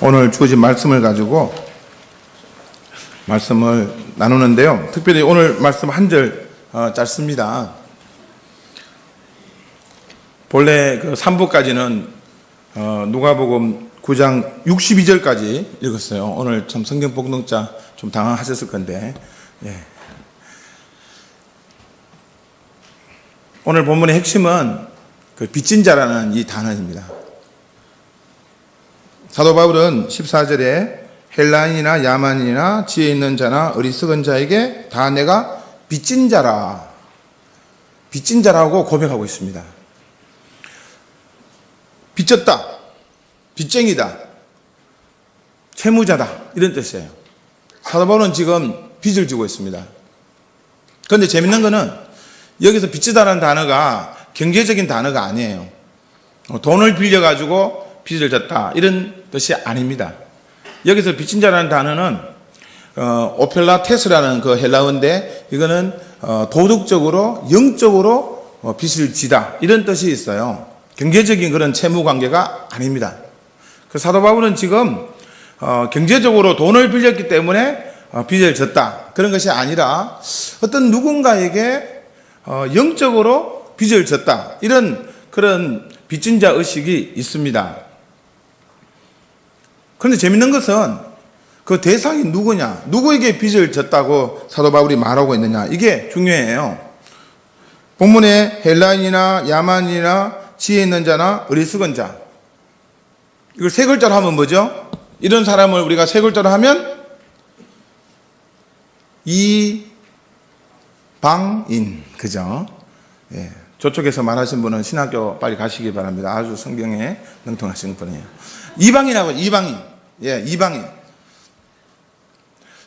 오늘 주어진 말씀을 가지고 말씀을 나누는데요. 특별히 오늘 말씀 한 절 짧습니다. 본래 그 3부까지는 누가복음 9장 62절까지 읽었어요. 오늘 참 성경 복독자 좀 당황하셨을 건데, 오늘 본문의 핵심은 그 빚진 자라는 이 단어입니다. 사도 바울은 14절에 헬라인이나 야만인이나 지혜 있는 자나 어리석은 자에게 다 내가 빚진 자라, 빚진 자라고 고백하고 있습니다. 빚졌다, 빚쟁이다, 채무자다, 이런 뜻이에요. 사도 바울은 지금 빚을 지고 있습니다. 그런데 재밌는 거는 여기서 빚지다라는 단어가 경제적인 단어가 아니에요. 돈을 빌려가지고 빚을 졌다, 이런 뜻이 아닙니다. 여기서 빚진 자라는 단어는 오펠라테스라는 그 헬라어인데, 이거는 도덕적으로 영적으로 빚을 지다, 이런 뜻이 있어요. 경제적인 그런 채무 관계가 아닙니다. 그 사도 바울은 지금 경제적으로 돈을 빌렸기 때문에 빚을 졌다, 그런 것이 아니라 어떤 누군가에게 영적으로 빚을 졌다, 이런 그런 빚진 자 의식이 있습니다. 그런데 재밌는 것은 그 대상이 누구냐, 누구에게 빚을 졌다고 사도 바울이 말하고 있느냐, 이게 중요해요. 본문에 헬라인이나 야만인이나 지혜 있는 자나 어리석은 자, 이걸 세 글자로 하면 뭐죠? 이런 사람을 우리가 세 글자로 하면 이방인, 그죠? 예. 저쪽에서 말하신 분은 신학교 빨리 가시기 바랍니다. 아주 성경에 능통하신 분이에요. 이방인하고 이방인. 예, 이방인.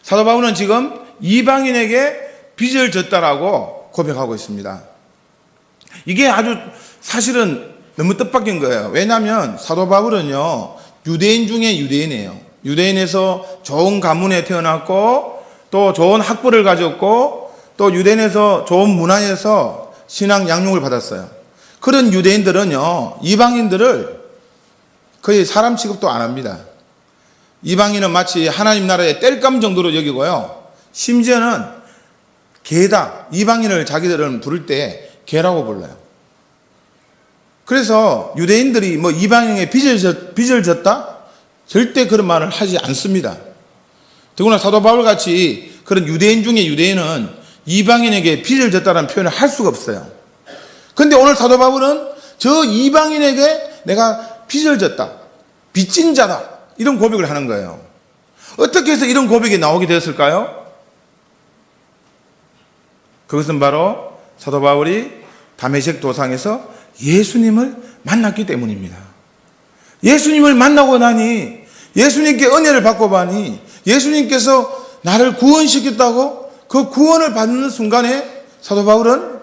사도 바울은 지금 이방인에게 빚을 졌다라고 고백하고 있습니다. 이게 아주 사실은 너무 뜻밖인 거예요. 왜냐하면 사도 바울은요, 유대인 중에 유대인이에요. 유대인에서 좋은 가문에 태어났고, 또 좋은 학부를 가졌고, 또 유대인에서 좋은 문화에서 신앙 양육을 받았어요. 그런 유대인들은요, 이방인들을 거의 사람 취급도 안 합니다. 이방인은 마치 하나님 나라의 땔감 정도로 여기고요, 심지어는 개다, 이방인을 자기들은 부를 때 개라고 불러요. 그래서 유대인들이 뭐 이방인에게 빚을 졌다? 절대 그런 말을 하지 않습니다. 더구나 사도 바울 같이 그런 유대인 중에 유대인은 이방인에게 빚을 졌다는 표현을 할 수가 없어요. 그런데 오늘 사도 바울은 저 이방인에게 내가 빚을 졌다, 빚진 자다, 이런 고백을 하는 거예요. 어떻게 해서 이런 고백이 나오게 되었을까요? 그것은 바로 사도 바울이 다메섹 도상에서 예수님을 만났기 때문입니다. 예수님을 만나고 나니, 예수님께 은혜를 받고 나니, 예수님께서 나를 구원시켰다고 그 구원을 받는 순간에 사도 바울은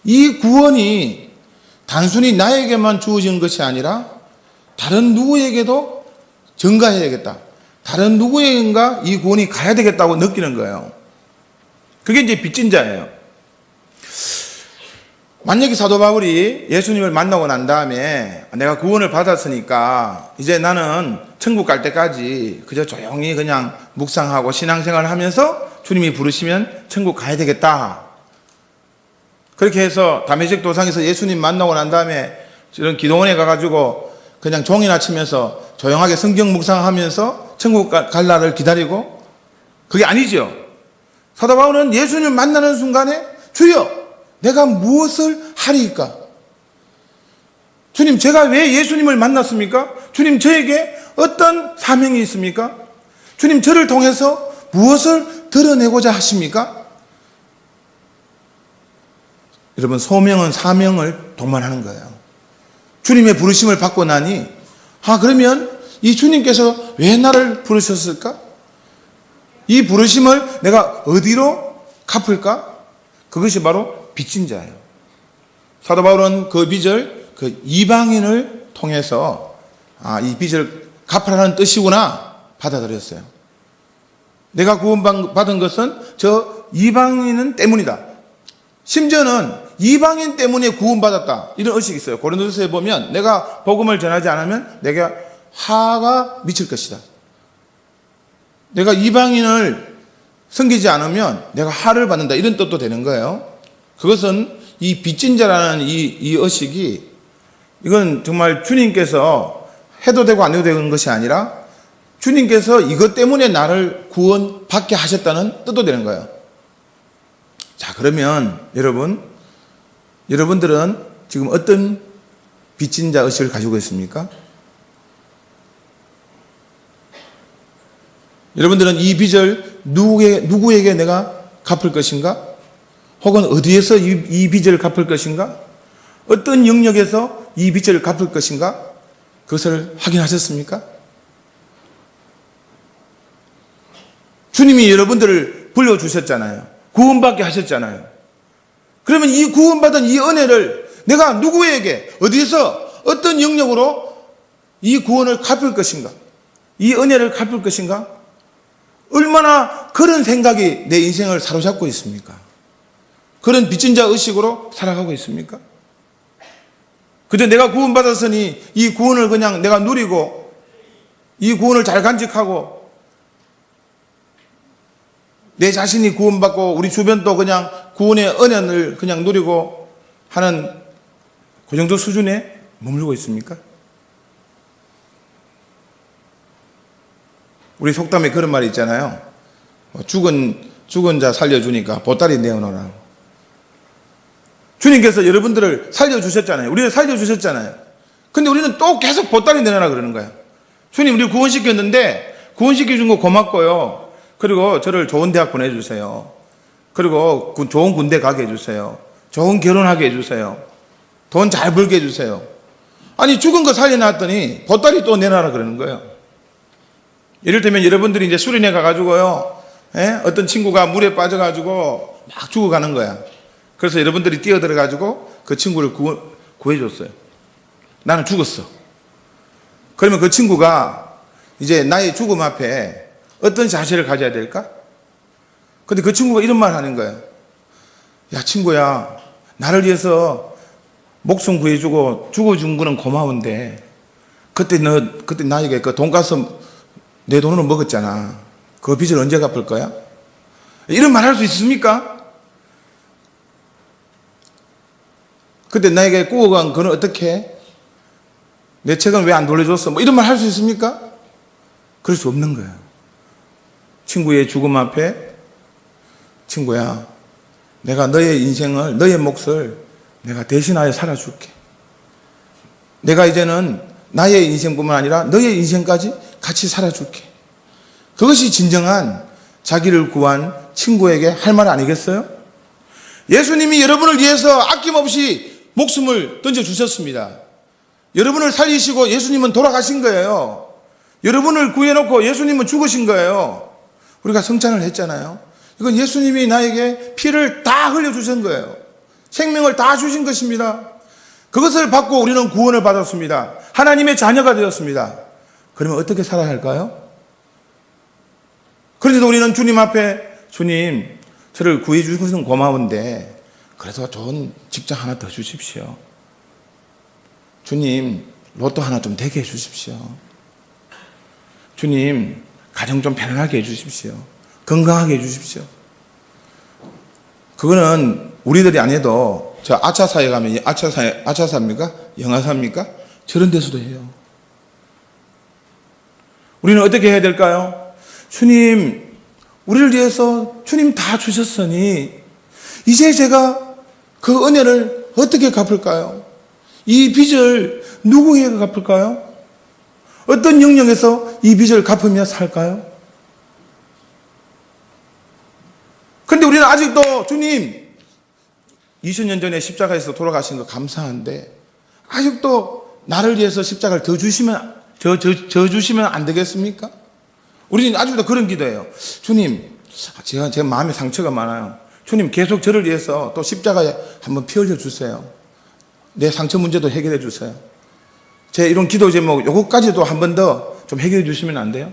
이 구원이 단순히 나에게만 주어진 것이 아니라 다른 누구에게도 전가해야겠다, 다른 누구에게인가 이 구원이 가야 되겠다고 느끼는 거예요. 그게 이제 빚진 자예요. 만약에 사도 바울이 예수님을 만나고 난 다음에 내가 구원을 받았으니까 이제 나는 천국 갈 때까지 그저 조용히 그냥 묵상하고 신앙생활을 하면서 주님이 부르시면 천국 가야 되겠다, 그렇게 해서 다메섹 도상에서 예수님 만나고 난 다음에 이런 기도원에 가가지고 그냥 종이나 치면서 조용하게 성경 묵상하면서 천국 갈 날을 기다리고, 그게 아니죠. 사도 바울은 예수님 만나는 순간에 주여 내가 무엇을 하리이까? 주님, 제가 왜 예수님을 만났습니까? 주님, 저에게 어떤 사명이 있습니까? 주님, 저를 통해서 무엇을 드러내고자 하십니까? 여러분, 소명은 사명을 동반하는 거예요. 주님의 부르심을 받고 나니, 그러면 이 주님께서 왜 나를 부르셨을까? 이 부르심을 내가 어디로 갚을까? 그것이 바로 빚진 자예요. 사도 바울은 그 빚을 그 이방인을 통해서 이 빚을 갚으라는 뜻이구나 받아들였어요. 내가 구원받은 것은 저 이방인 때문이다. 심지어는 이방인 때문에 구원받았다, 이런 의식이 있어요. 고린도서에 보면 내가 복음을 전하지 않으면 내가 하가 미칠 것이다. 내가 이방인을 섬기지 않으면 내가 하를 받는다. 이런 뜻도 되는 거예요. 그것은 이 빚진 자라는 이 의식이 이건 정말 주님께서 해도 되고 안 해도 되는 것이 아니라 주님께서 이것 때문에 나를 구원받게 하셨다는 뜻도 되는 거예요. 자, 그러면 여러분들은 지금 어떤 빚진 자 의식을 가지고 있습니까? 여러분들은 이 빚을 누구에게 내가 갚을 것인가? 혹은 어디에서 이 빚을 갚을 것인가? 어떤 영역에서 이 빚을 갚을 것인가? 그것을 확인하셨습니까? 주님이 여러분들을 불러주셨잖아요. 구원받게 하셨잖아요. 그러면 이 구원받은 이 은혜를 내가 누구에게, 어디에서, 어떤 영역으로 이 구원을 갚을 것인가? 이 은혜를 갚을 것인가? 얼마나 그런 생각이 내 인생을 사로잡고 있습니까? 그런 빚진 자 의식으로 살아가고 있습니까? 그저 내가 구원받았으니 이 구원을 그냥 내가 누리고 이 구원을 잘 간직하고 내 자신이 구원받고 우리 주변도 그냥 구원의 은혜를 그냥 누리고 하는 그 정도 수준에 머물고 있습니까? 우리 속담에 그런 말이 있잖아요. 죽은 자 살려주니까 보따리 내어놓으라. 주님께서 여러분들을 살려주셨잖아요. 우리를 살려주셨잖아요. 근데 우리는 또 계속 보따리 내놔라 그러는 거예요. 주님, 우리 구원시켰는데 구원시켜준 거 고맙고요. 그리고 저를 좋은 대학 보내주세요. 그리고 좋은 군대 가게 해주세요. 좋은 결혼하게 해주세요. 돈 잘 벌게 해주세요. 아니, 죽은 거 살려놨더니 보따리 또 내놔라 그러는 거예요. 이를테면 여러분들이 이제 수련회 가가지고요, 어떤 친구가 물에 빠져가지고 막 죽어가는 거야. 그래서 여러분들이 뛰어들어가지고 그 친구를 구해줬어요. 나는 죽었어. 그러면 그 친구가 이제 나의 죽음 앞에 어떤 자세를 가져야 될까? 근데 그 친구가 이런 말 하는 거예요. 야, 친구야, 나를 위해서 목숨 구해주고 죽어준 거는 고마운데, 그때 나에게 그 돈가스 내 돈으로 먹었잖아. 그 빚을 언제 갚을 거야? 이런 말 할 수 있습니까? 그때 나에게 구워간 그는 어떻게 해? 내 책은 왜 안 돌려줬어? 뭐 이런 말 할 수 있습니까? 그럴 수 없는 거예요. 친구의 죽음 앞에, 친구야, 내가 너의 인생을, 너의 몫을 내가 대신하여 살아줄게. 내가 이제는 나의 인생뿐만 아니라 너의 인생까지 같이 살아줄게. 그것이 진정한 자기를 구한 친구에게 할 말 아니겠어요? 예수님이 여러분을 위해서 아낌없이 목숨을 던져주셨습니다. 여러분을 살리시고 예수님은 돌아가신 거예요. 여러분을 구해놓고 예수님은 죽으신 거예요. 우리가 성찬을 했잖아요. 이건 예수님이 나에게 피를 다 흘려주신 거예요. 생명을 다 주신 것입니다. 그것을 받고 우리는 구원을 받았습니다. 하나님의 자녀가 되었습니다. 그러면 어떻게 살아야 할까요? 그런데도 우리는 주님 앞에, 주님, 저를 구해 주신 것은 고마운데 그래도 좋은 직장 하나 더 주십시오. 주님, 로또 하나 좀 되게 해 주십시오. 주님, 가정 좀 편안하게 해 주십시오. 건강하게 해 주십시오. 그거는 우리들이 안 해도 저 아차사에 가면 아차사입니까? 영화사입니까? 저런 데서도 해요. 우리는 어떻게 해야 될까요? 주님, 우리를 위해서 주님 다 주셨으니 이제 제가 그 은혜를 어떻게 갚을까요? 이 빚을 누구에게 갚을까요? 어떤 영역에서 이 빚을 갚으며 살까요? 그런데 우리는 아직도 주님, 20년 전에 십자가에서 돌아가신 거 감사한데 아직도 나를 위해서 십자가를 더 주시면 안 되겠습니까? 우리는 아직도 그런 기도예요. 주님, 제 마음에 상처가 많아요. 주님, 계속 저를 위해서 또 십자가에 한번 피 흘려 주세요. 내 상처 문제도 해결해 주세요. 제 이런 기도 제목, 요거까지도 한 번 더 좀 해결해 주시면 안 돼요?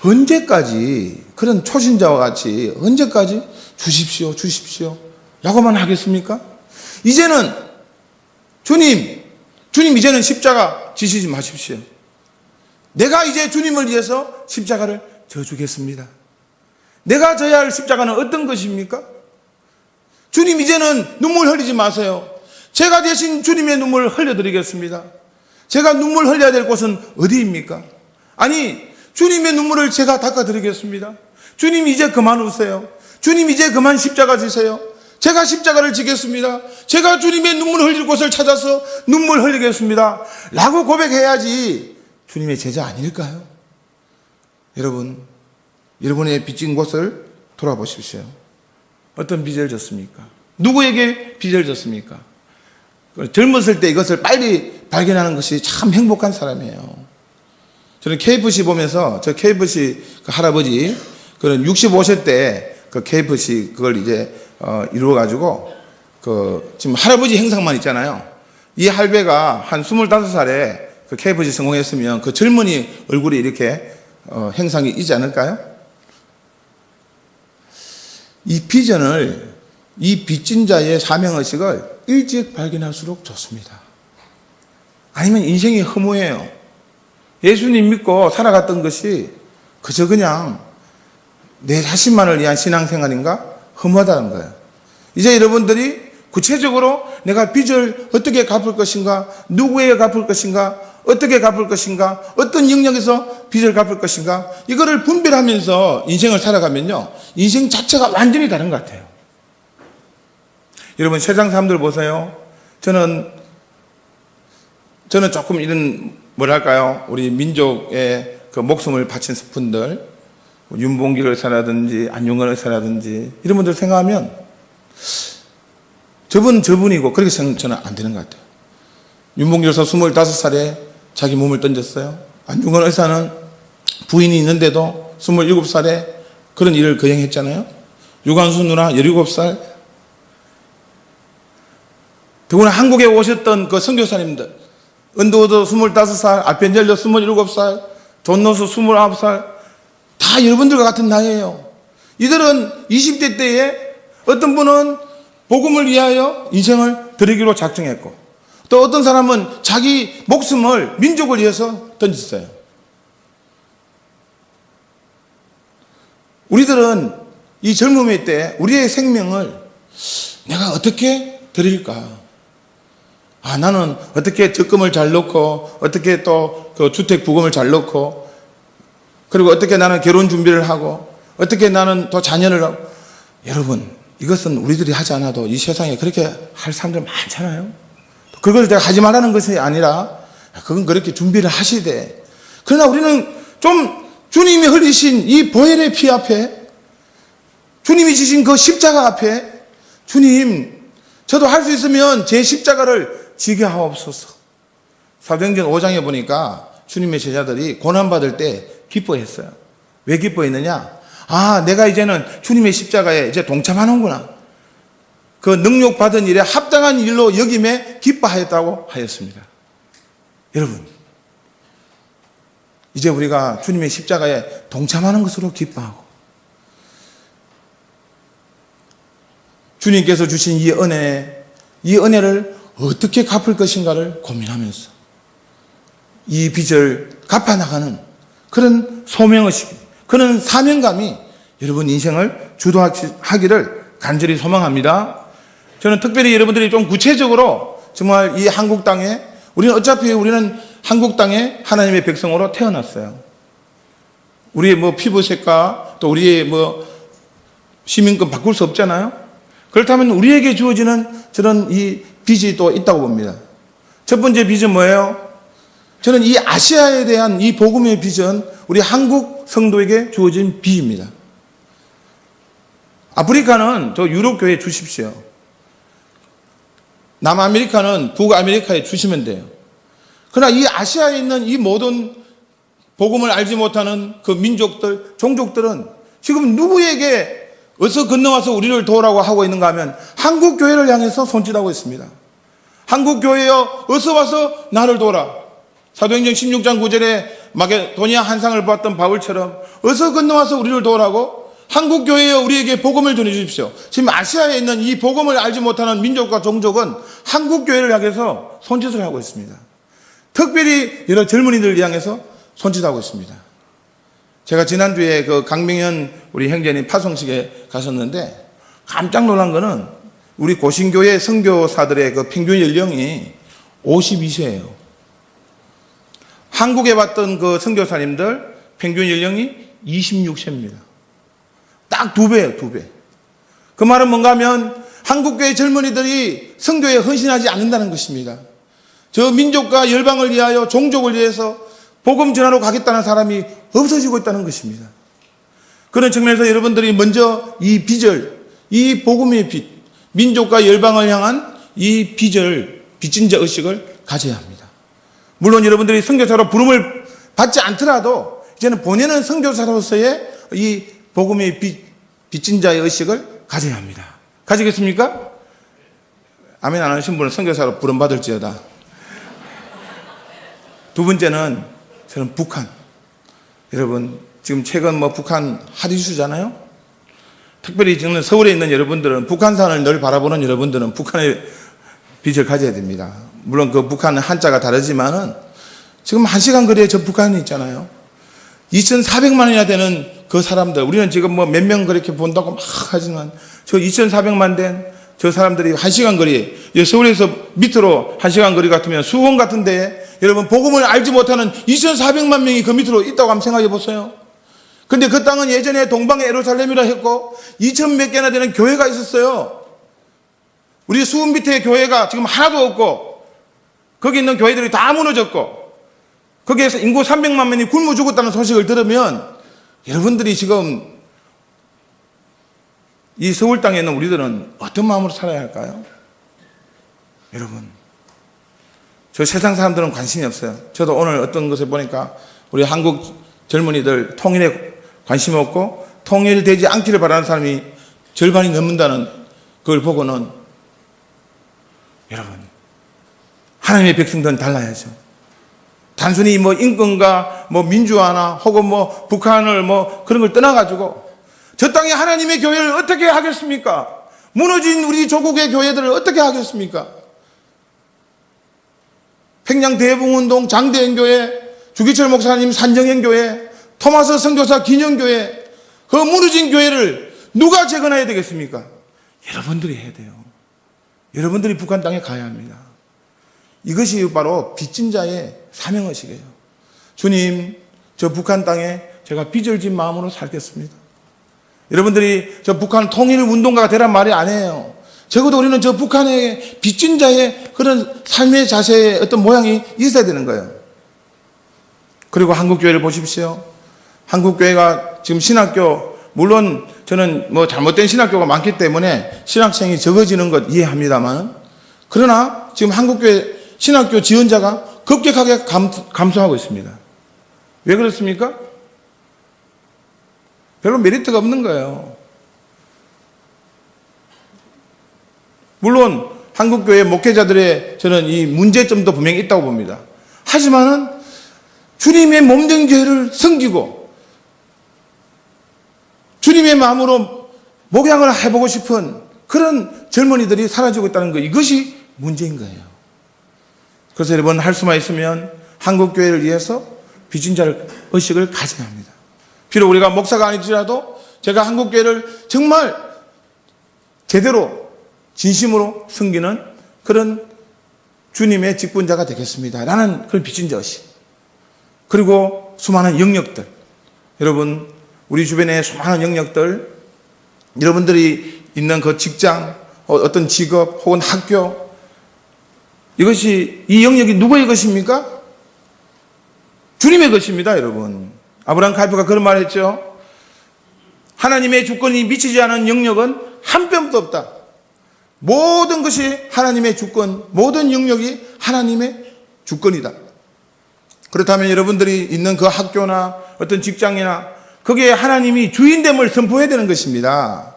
언제까지, 그런 초신자와 같이, 언제까지 주십시오, 주십시오, 라고만 하겠습니까? 이제는, 주님, 이제는 십자가 지시지 마십시오. 내가 이제 주님을 위해서 십자가를 져주겠습니다. 내가 져야 할 십자가는 어떤 것입니까? 주님, 이제는 눈물 흘리지 마세요. 제가 대신 주님의 눈물을 흘려드리겠습니다. 제가 눈물 흘려야 될 곳은 어디입니까? 아니, 주님의 눈물을 제가 닦아드리겠습니다. 주님, 이제 그만 우세요. 주님, 이제 그만 십자가 지세요. 제가 십자가를 지겠습니다. 제가 주님의 눈물 흘릴 곳을 찾아서 눈물 흘리겠습니다. 라고 고백해야지 주님의 제자 아닐까요? 여러분, 여러분의 빚진 곳을 돌아보십시오. 어떤 빚을 졌습니까? 누구에게 빚을 졌습니까? 젊었을 때 이것을 빨리 발견하는 것이 참 행복한 사람이에요. 저는 KFC 보면서 저 KFC 그 할아버지 그런 65세 때 그 KFC 그걸 이제 이루어가지고 그 지금 할아버지 행상만 있잖아요. 이 할배가 한 25살에 그 KFC 성공했으면 그 젊은이 얼굴이 이렇게 행상이 있지 않을까요? 이 비전을, 이 빚진 자의 사명의식을 일찍 발견할수록 좋습니다. 아니면 인생이 허무해요. 예수님 믿고 살아갔던 것이 그저 그냥 내 자신만을 위한 신앙생활인가? 허무하다는 거예요. 이제 여러분들이 구체적으로 내가 빚을 어떻게 갚을 것인가? 누구에게 갚을 것인가? 어떻게 갚을 것인가? 어떤 영역에서 빚을 갚을 것인가? 이거를 분별하면서 인생을 살아가면요, 인생 자체가 완전히 다른 것 같아요. 여러분, 세상 사람들 보세요. 저는 조금 이런, 뭐랄까요, 우리 민족의 그 목숨을 바친 분들, 윤봉길 의사라든지 안용건 의사라든지 이런 분들 생각하면 저분이고 그렇게 생각하면 저는 안 되는 것 같아요. 윤봉길 의사 25살에 자기 몸을 던졌어요. 안용건 의사는 부인이 있는데도 27살에 그런 일을 거행했잖아요. 유관수 누나 17살. 더구나 한국에 오셨던 그 선교사님들, 은도도 25살, 아펜젤도 27살, 존노스 29살, 다 여러분들과 같은 나이에요. 이들은 20대 때에 어떤 분은 복음을 위하여 인생을 드리기로 작정했고, 또 어떤 사람은 자기 목숨을 민족을 위해서 던졌어요. 우리들은 이 젊음의 때 우리의 생명을 내가 어떻게 드릴까? 나는 어떻게 적금을 잘 넣고, 어떻게 또 그 주택 부금을 잘 넣고, 그리고 어떻게 나는 결혼 준비를 하고, 어떻게 나는 또 자녀를 하고. 여러분, 이것은 우리들이 하지 않아도 이 세상에 그렇게 할 사람들 많잖아요. 그걸 내가 하지 말라는 것이 아니라, 그건 그렇게 준비를 하시되. 그러나 우리는 좀 주님이 흘리신 이 보혈의 피 앞에, 주님이 지신 그 십자가 앞에, 주님, 저도 할 수 있으면 제 십자가를 지게 하옵소서. 사도행전 5장에 보니까 주님의 제자들이 고난받을 때 기뻐했어요. 왜 기뻐했느냐? 내가 이제는 주님의 십자가에 이제 동참하는구나. 그 능욕받은 일에 합당한 일로 여김에 기뻐하였다고 하였습니다. 여러분, 이제 우리가 주님의 십자가에 동참하는 것으로 기뻐하고, 주님께서 주신 이 은혜를 어떻게 갚을 것인가를 고민하면서 이 빚을 갚아나가는 그런 소명의식, 그런 사명감이 여러분 인생을 주도하기를 간절히 소망합니다. 저는 특별히 여러분들이 좀 구체적으로 정말 이 한국 땅에, 우리는 한국 땅에 하나님의 백성으로 태어났어요. 우리의 피부색과 또 우리의 시민권 바꿀 수 없잖아요. 그렇다면 우리에게 주어지는 저는 이 빚이 또 있다고 봅니다. 첫 번째 빚은 뭐예요? 저는 이 아시아에 대한 이 복음의 빚은 우리 한국 성도에게 주어진 빚입니다. 아프리카는 저 유럽 교회에 주십시오. 남아메리카는 북아메리카에 주시면 돼요. 그러나 이 아시아에 있는 이 모든 복음을 알지 못하는 그 민족들, 종족들은 지금 누구에게 어서 건너와서 우리를 도우라고 하고 있는가 하면 한국 교회를 향해서 손짓하고 있습니다. 한국 교회여, 어서 와서 나를 도우라. 사도행전 16장 9절에 마게도니아 한상을 보았던 바울처럼 어서 건너와서 우리를 도우라고 한국 교회여, 우리에게 복음을 전해 주십시오. 지금 아시아에 있는 이 복음을 알지 못하는 민족과 종족은 한국 교회를 향해서 손짓을 하고 있습니다. 특별히 여러 젊은이들을 향해서 손짓하고 있습니다. 제가 지난주에 그 강명현 우리 형제님 파송식에 가셨는데 깜짝 놀란 거는 우리 고신교회 선교사들의 그 평균 연령이 52세예요. 한국에 왔던 그 선교사님들 평균 연령이 26세입니다. 딱 2배예요, 2배. 그 말은 뭔가 하면 한국교회 젊은이들이 선교에 헌신하지 않는다는 것입니다. 저 민족과 열방을 위하여 종족을 위해서 복음 전하러 가겠다는 사람이 없어지고 있다는 것입니다. 그런 측면에서 여러분들이 먼저 이 비전, 이 복음의 빛, 민족과 열방을 향한 이 비전, 빚진 자 의식을 가져야 합니다. 물론 여러분들이 선교사로 부름을 받지 않더라도 이제는 본인은 선교사로서의 이 복음의 빚진 자의 의식을 가져야 합니다. 가지겠습니까? 아멘 안 하신 분은 선교사로 부름 받을지어다. 두 번째는 저는 북한. 여러분 지금 최근 북한 핫이슈잖아요. 특별히 지금 서울에 있는 여러분들은 북한산을 늘 바라보는 여러분들은 북한의 빛을 가져야 됩니다. 물론 그 북한은 한자가 다르지만은 지금 1시간 거리에 저 북한이 있잖아요. 2,400만 원이나 되는 그 사람들, 우리는 지금 몇 명 그렇게 본다고 막 하지만 저 2,400만 된 저 사람들이 1시간 거리에, 서울에서 밑으로 1시간 거리 같으면 수원 같은 데에 여러분 복음을 알지 못하는 2,400만 명이 그 밑으로 있다고 한번 생각해 보세요. 근데 그 땅은 예전에 동방의 예루살렘이라 했고 2,000 몇 개나 되는 교회가 있었어요. 우리 수원 밑에 교회가 지금 하나도 없고 거기 있는 교회들이 다 무너졌고 거기에서 인구 300만 명이 굶어 죽었다는 소식을 들으면 여러분들이 지금 이 서울 땅에 있는 우리들은 어떤 마음으로 살아야 할까요? 여러분, 저 세상 사람들은 관심이 없어요. 저도 오늘 어떤 것을 보니까 우리 한국 젊은이들 통일에 관심 없고 통일되지 않기를 바라는 사람이 절반이 넘는다는 그걸 보고는 여러분, 하나님의 백성들은 달라야죠. 단순히 인권과 민주화나 혹은 북한을 그런 걸 떠나가지고 저 땅에 하나님의 교회를 어떻게 하겠습니까? 무너진 우리 조국의 교회들을 어떻게 하겠습니까? 평양 대붕운동 장대행교회, 주기철 목사님 산정행교회, 토마스 선교사 기념교회, 그 무너진 교회를 누가 재건해야 되겠습니까? 여러분들이 해야 돼요. 여러분들이 북한 땅에 가야 합니다. 이것이 바로 빚진 자의 사명의식이에요. 주님, 저 북한 땅에 제가 빚을 진 마음으로 살겠습니다. 여러분들이 저 북한 통일 운동가가 되란 말이 아니에요. 적어도 우리는 저 북한의 빚진 자의 그런 삶의 자세의 어떤 모양이 있어야 되는 거예요. 그리고 한국교회를 보십시오. 한국교회가 지금 신학교, 물론 저는 잘못된 신학교가 많기 때문에 신학생이 적어지는 것 이해합니다만, 그러나 지금 한국교회 신학교 지원자가 급격하게 감소하고 있습니다. 왜 그렇습니까? 별로 메리트가 없는 거예요. 물론 한국교회 목회자들의 저는 이 문제점도 분명히 있다고 봅니다. 하지만은 주님의 몸된 교회를 섬기고 주님의 마음으로 목양을 해보고 싶은 그런 젊은이들이 사라지고 있다는 것, 이것이 문제인 거예요. 그래서 여러분 할 수만 있으면 한국교회를 위해서 빚진 자를 의식을 가져야 합니다. 비록 우리가 목사가 아니더라도 제가 한국교회를 정말 제대로 진심으로 섬기는 그런 주님의 직분자가 되겠습니다 라는 그런 빚진 자 의식. 그리고 수많은 영역들, 여러분 우리 주변의 수많은 영역들, 여러분들이 있는 그 직장, 어떤 직업 혹은 학교, 이것이, 이 영역이 누구의 것입니까? 주님의 것입니다, 여러분. 아브라함 칼프가 그런 말을 했죠. 하나님의 주권이 미치지 않은 영역은 한 뼘도 없다. 모든 것이 하나님의 주권, 모든 영역이 하나님의 주권이다. 그렇다면 여러분들이 있는 그 학교나 어떤 직장이나 거기에 하나님이 주인됨을 선포해야 되는 것입니다.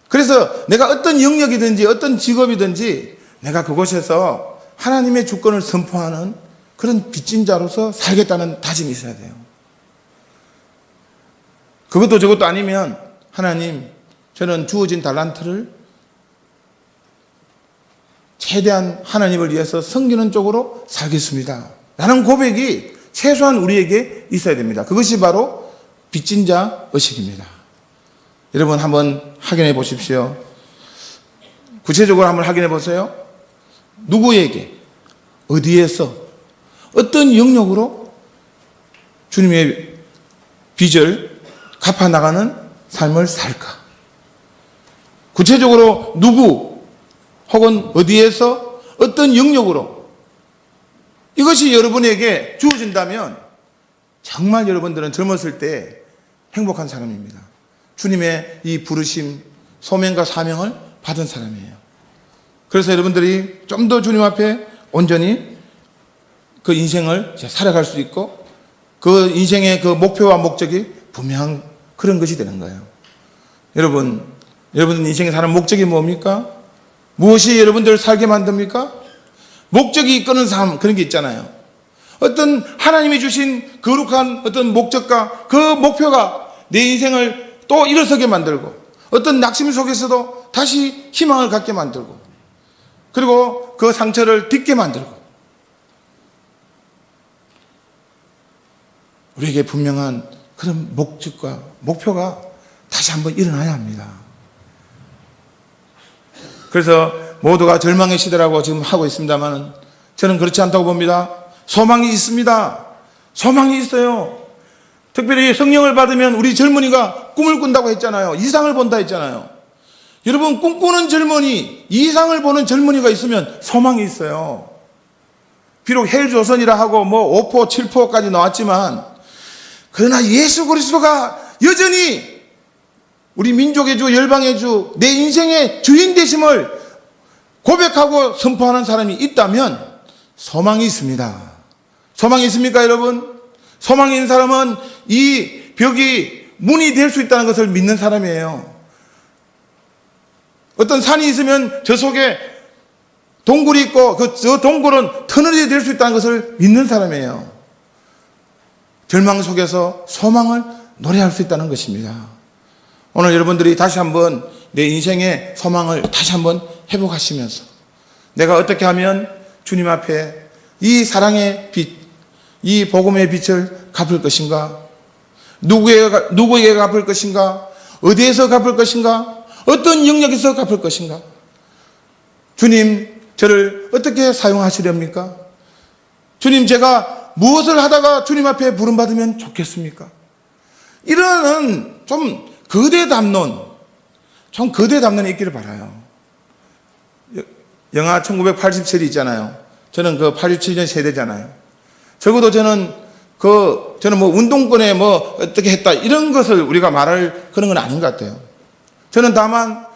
그래서 내가 어떤 영역이든지 어떤 직업이든지 내가 그곳에서 하나님의 주권을 선포하는 그런 빚진 자로서 살겠다는 다짐이 있어야 돼요. 그것도 저것도 아니면 하나님, 저는 주어진 달란트를 최대한 하나님을 위해서 섬기는 쪽으로 살겠습니다 라는 고백이 최소한 우리에게 있어야 됩니다. 그것이 바로 빚진 자 의식입니다. 여러분 한번 확인해 보십시오. 구체적으로 한번 확인해 보세요. 누구에게, 어디에서, 어떤 영역으로 주님의 빚을 갚아나가는 삶을 살까? 구체적으로 누구 혹은 어디에서 어떤 영역으로 이것이 여러분에게 주어진다면 정말 여러분들은 젊었을 때 행복한 사람입니다. 주님의 이 부르심, 소명과 사명을 받은 사람이에요. 그래서 여러분들이 좀 더 주님 앞에 온전히 그 인생을 살아갈 수 있고 그 인생의 그 목표와 목적이 분명한 그런 것이 되는 거예요. 여러분 인생에 사는 목적이 뭡니까? 무엇이 여러분들을 살게 만듭니까? 목적이 이끄는 삶, 그런 게 있잖아요. 어떤 하나님이 주신 거룩한 어떤 목적과 그 목표가 내 인생을 또 일어서게 만들고 어떤 낙심 속에서도 다시 희망을 갖게 만들고 그리고 그 상처를 딛게 만들고 우리에게 분명한 그런 목적과 목표가 다시 한번 일어나야 합니다. 그래서 모두가 절망의 시대라고 지금 하고 있습니다만 저는 그렇지 않다고 봅니다. 소망이 있습니다. 소망이 있어요. 특별히 성령을 받으면 우리 젊은이가 꿈을 꾼다고 했잖아요. 이상을 본다 했잖아요. 여러분 꿈꾸는 젊은이, 이상을 보는 젊은이가 있으면 소망이 있어요. 비록 헬조선이라 하고 뭐 5포, 7포까지 나왔지만 그러나 예수 그리스도가 여전히 우리 민족의 주, 열방의 주, 내 인생의 주인 되심을 고백하고 선포하는 사람이 있다면 소망이 있습니다. 소망이 있습니까, 여러분? 소망이 있는 사람은 이 벽이 문이 될 수 있다는 것을 믿는 사람이에요. 어떤 산이 있으면 저 속에 동굴이 있고 저 동굴은 터널이 될 수 있다는 것을 믿는 사람이에요. 절망 속에서 소망을 노래할 수 있다는 것입니다. 오늘 여러분들이 다시 한번 내 인생의 소망을 다시 한번 회복하시면서 내가 어떻게 하면 주님 앞에 이 사랑의 빛, 이 복음의 빛을 갚을 것인가? 누구에게 갚을 것인가? 어디에서 갚을 것인가? 어떤 영역에서 갚을 것인가? 주님, 저를 어떻게 사용하시렵니까? 주님, 제가 무엇을 하다가 주님 앞에 부름받으면 좋겠습니까? 이런 좀 거대 담론이 있기를 바라요. 영화 1987이 있잖아요. 저는 그 87년 세대잖아요. 적어도 저는 뭐 운동권에 뭐 어떻게 했다 이런 것을 우리가 말할 그런 건 아닌 것 같아요. 저는 다만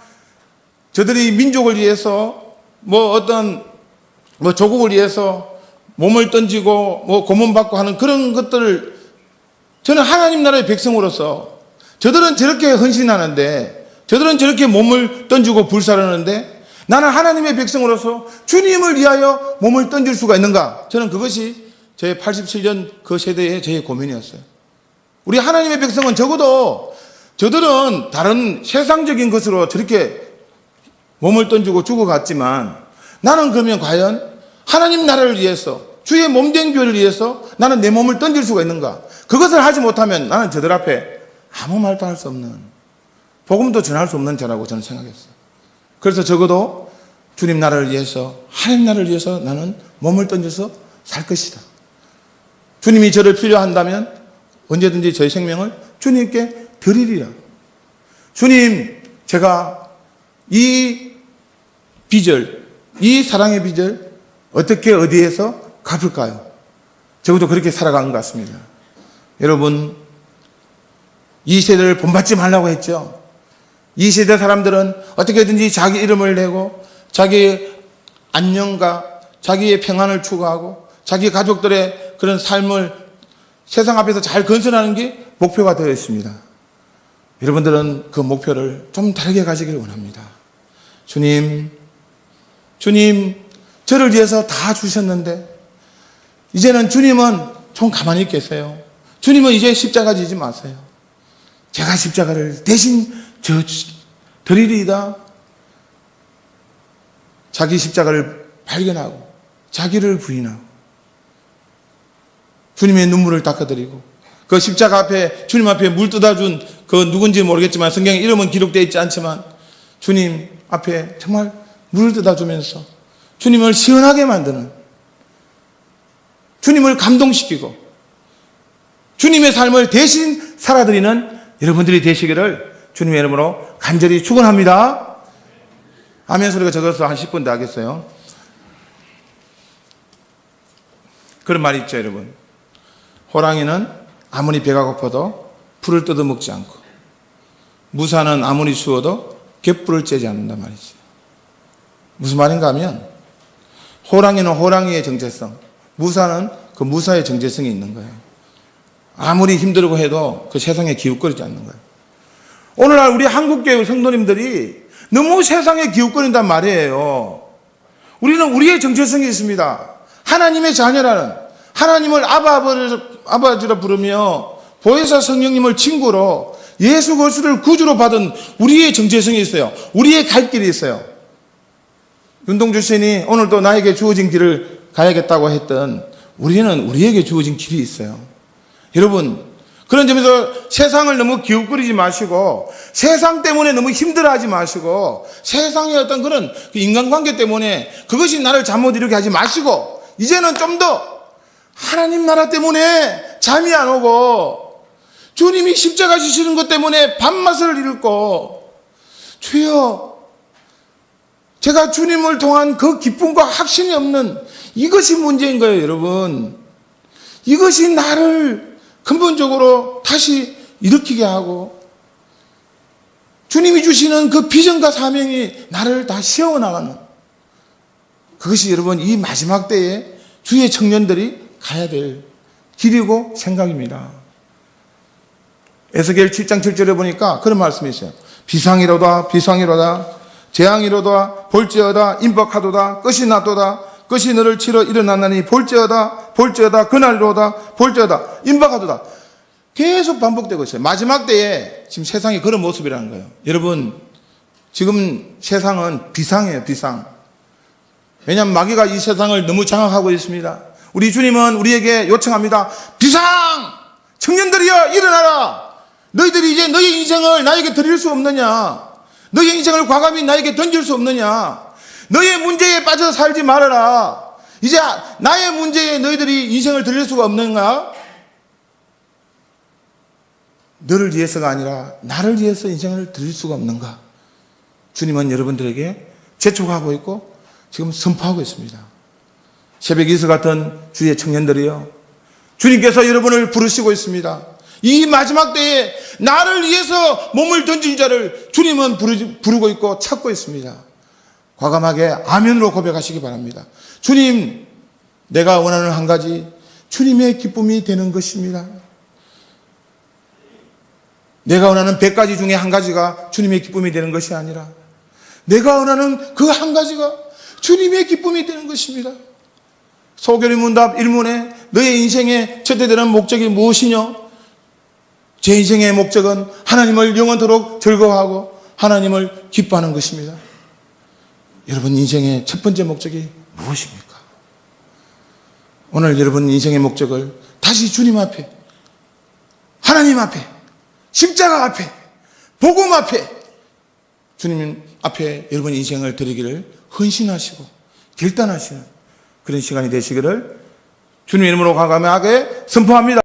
저들이 민족을 위해서 뭐 조국을 위해서 몸을 던지고 뭐 고문받고 하는 그런 것들을 저는 하나님 나라의 백성으로서 저들은 저렇게 헌신하는데 저들은 저렇게 몸을 던지고 불사르는데 나는 하나님의 백성으로서 주님을 위하여 몸을 던질 수가 있는가? 저는 그것이 제 87년 그 세대의 제 고민이었어요. 우리 하나님의 백성은 적어도 저들은 다른 세상적인 것으로 저렇게 몸을 던지고 죽어갔지만 나는 그러면 과연 하나님 나라를 위해서 주의 몸된 교회를 위해서 나는 내 몸을 던질 수가 있는가? 그것을 하지 못하면 나는 저들 앞에 아무 말도 할 수 없는 복음도 전할 수 없는 자라고 저는 생각했어요. 그래서 적어도 주님 나라를 위해서 하나님 나라를 위해서 나는 몸을 던져서 살 것이다. 주님이 저를 필요한다면 언제든지 저의 생명을 주님께 드리리라. 주님, 제가 이 빚을, 이 사랑의 빚을 어떻게 어디에서 갚을까요? 적어도 그렇게 살아간 것 같습니다. 여러분, 이 세대를 본받지 말라고 했죠. 이 세대 사람들은 어떻게든지 자기 이름을 내고 자기의 안녕과 자기의 평안을 추구하고 자기 가족들의 그런 삶을 세상 앞에서 잘 건설하는 게 목표가 되어 있습니다. 여러분들은 그 목표를 좀 다르게 가지기를 원합니다. 주님, 저를 위해서 다 주셨는데 이제는 주님은 좀 가만히 계세요. 주님은 이제 십자가 지지 마세요. 제가 십자가를 대신 드리리이다. 자기 십자가를 발견하고 자기를 부인하고 주님의 눈물을 닦아드리고 그 십자가 앞에 주님 앞에 물 뜯어준 그 누군지 모르겠지만 성경에 이름은 기록되어 있지 않지만 주님 앞에 정말 물을 뜯어주면서 주님을 시원하게 만드는, 주님을 감동시키고 주님의 삶을 대신 살아드리는 여러분들이 되시기를 주님의 이름으로 간절히 축원합니다. 아멘 소리가 적어서 한 10분 더 하겠어요. 그런 말이 있죠, 여러분. 호랑이는 아무리 배가 고파도 풀을 뜯어먹지 않고 무사는 아무리 추워도 갯불을 쬐지 않는단 말이죠. 무슨 말인가 하면 호랑이는 호랑이의 정체성, 무사는 그 무사의 정체성이 있는 거예요. 아무리 힘들고 해도 그 세상에 기웃거리지 않는 거예요. 오늘날 우리 한국교회 성도님들이 너무 세상에 기웃거린단 말이에요. 우리는 우리의 정체성이 있습니다. 하나님의 자녀라는, 하나님을 아버지로 부르며 보혜사 성령님을 친구로 예수 그리스도를 구주로 받은 우리의 정체성이 있어요. 우리의 갈 길이 있어요. 윤동주 시인이 오늘도 나에게 주어진 길을 가야겠다고 했던 우리는 우리에게 주어진 길이 있어요. 여러분, 그런 점에서 세상을 너무 기웃거리지 마시고 세상 때문에 너무 힘들어하지 마시고 세상의 어떤 그런 인간관계 때문에 그것이 나를 잠 못 이루게 하지 마시고 이제는 좀 더 하나님 나라 때문에 잠이 안 오고 주님이 십자가 지시는 것 때문에 밥맛을 잃고 주여 제가 주님을 통한 그 기쁨과 확신이 없는 이것이 문제인 거예요, 여러분. 이것이 나를 근본적으로 다시 일으키게 하고 주님이 주시는 그 비전과 사명이 나를 다 세워나가는 그것이 여러분 이 마지막 때에 주의 청년들이 가야 될 길이고 생각입니다. 에스겔 7장 7절에 보니까 그런 말씀이 있어요. 비상이로다 비상이로다 재앙이로다 볼지어다 임박하도다 끝이 났도다 끝이 너를 치러 일어났나니 볼지어다 볼지어다 그날이로다 볼지어다 임박하도다. 계속 반복되고 있어요. 마지막 때에 지금 세상이 그런 모습이라는 거예요. 여러분 지금 세상은 비상이에요. 비상. 왜냐하면 마귀가 이 세상을 너무 장악하고 있습니다. 우리 주님은 우리에게 요청합니다. 비상! 청년들이여 일어나라. 너희들이 이제 너희 인생을 나에게 드릴 수 없느냐? 너희 인생을 과감히 나에게 던질 수 없느냐? 너의 문제에 빠져 살지 말아라. 이제 나의 문제에 너희들이 인생을 드릴 수가 없는가? 너를 위해서가 아니라 나를 위해서 인생을 드릴 수가 없는가? 주님은 여러분들에게 재촉하고 있고 지금 선포하고 있습니다. 새벽 이슬 같은 주의 청년들이요, 주님께서 여러분을 부르시고 있습니다. 이 마지막 때에 나를 위해서 몸을 던진 자를 주님은 부르고 있고 찾고 있습니다. 과감하게 아멘으로 고백하시기 바랍니다. 주님, 내가 원하는 한 가지 주님의 기쁨이 되는 것입니다. 내가 원하는 100가지 중에 한 가지가 주님의 기쁨이 되는 것이 아니라 내가 원하는 그 한 가지가 주님의 기쁨이 되는 것입니다. 소결의 문답 1문에 너의 인생의 첫대되는 목적이 무엇이냐? 제 인생의 목적은 하나님을 영원토록 즐거워하고 하나님을 기뻐하는 것입니다. 여러분 인생의 첫 번째 목적이 무엇입니까? 오늘 여러분 인생의 목적을 다시 주님 앞에, 하나님 앞에, 십자가 앞에, 복음 앞에, 주님 앞에 여러분 인생을 드리기를 헌신하시고 결단하시는 그런 시간이 되시기를 주님의 이름으로 과감하게 선포합니다.